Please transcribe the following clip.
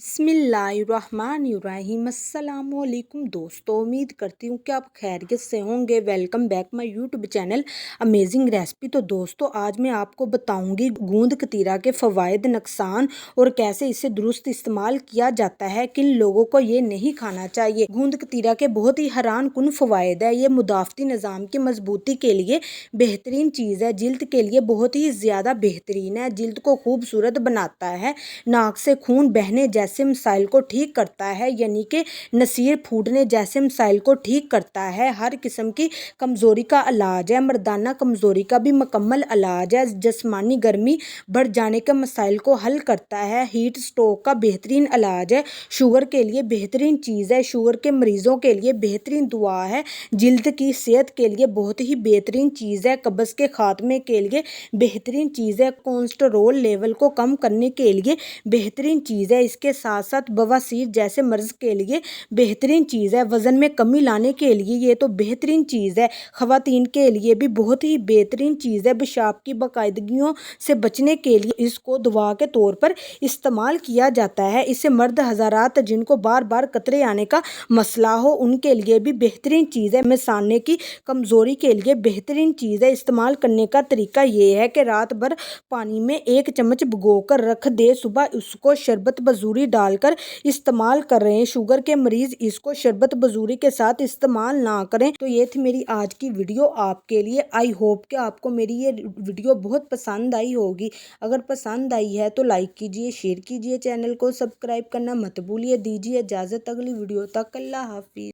बिस्मिल्लाहिर्रहमानिर्रहीम। अस्सलाम वालेकुम दोस्तों, उम्मीद करती हूँ कि आप खैरियत से होंगे। Welcome back my YouTube channel amazing recipe. तो दोस्तों, आज मैं आपको बताऊंगी गूंद कतीरा के फ़वाइद, नुकसान और कैसे इसे दुरुस्त इस्तेमाल किया जाता है। किन लोगों को ये नहीं खाना चाहिए। गूंद कतीरा के बहुत ही हैरान कुन फ़वाइद है। ये मुदाफ़ती निज़ाम की मजबूती के लिए बेहतरीन चीज़ है। जिल्द के लिए बहुत ही ज़्यादा बेहतरीन है। जिल्द को खूबसूरत बनाता है। नाक से खून बहने जैसे मसाइल को ठीक करता है, यानी कि नसीर फूटने जैसे मसाइल को ठीक करता है। हर किस्म की कमज़ोरी का इलाज है। मर्दाना कमज़ोरी का भी मुकम्मल इलाज है। जिस्मानी गर्मी बढ़ जाने के मसाइल को हल करता है। हीट स्ट्रोक का बेहतरीन इलाज है। शुगर के लिए बेहतरीन चीज़ है। शुगर के मरीज़ों के लिए बेहतरीन दुआ है। जिल्द की सेहत के लिए बहुत ही बेहतरीन चीज़ है। कब्ज़ के खात्मे के लिए बेहतरीन चीज़ है। कोलेस्टेरोल लेवल को कम करने के लिए बेहतरीन चीज़ है। इसके साथ साथ बवासीर जैसे मर्ज़ के लिए बेहतरीन चीज़ है। वज़न में कमी लाने के लिए ये तो बेहतरीन चीज़ है। ख़वातीन के लिए भी बहुत ही बेहतरीन चीज़ है। पेशाब की बाकायदगियों से बचने के लिए इसको दवा के तौर पर इस्तेमाल किया जाता है। इसे मर्द हज़ारात जिनको बार बार कतरे आने का मसला हो, उनके लिए भी बेहतरीन चीज़ है। मिसाने की कमज़ोरी के लिए बेहतरीन चीज़ है। इस्तेमाल करने का तरीका ये है कि रात भर पानी में 1 चम्मच भिगोकर रख दे। सुबह उसको शरबत बजूरी डालकर इस्तेमाल कर रहे हैं। शुगर के मरीज़ इसको शरबत बजूरी के साथ इस्तेमाल ना करें। तो ये थी मेरी आज की वीडियो आपके लिए। आई होप कि आपको मेरी ये वीडियो बहुत पसंद आई होगी। अगर पसंद आई है तो लाइक कीजिए, शेयर कीजिए, चैनल को सब्सक्राइब करना मत भूलिए। दीजिए इजाज़त अगली वीडियो तक। अल्लाह हाफिज़।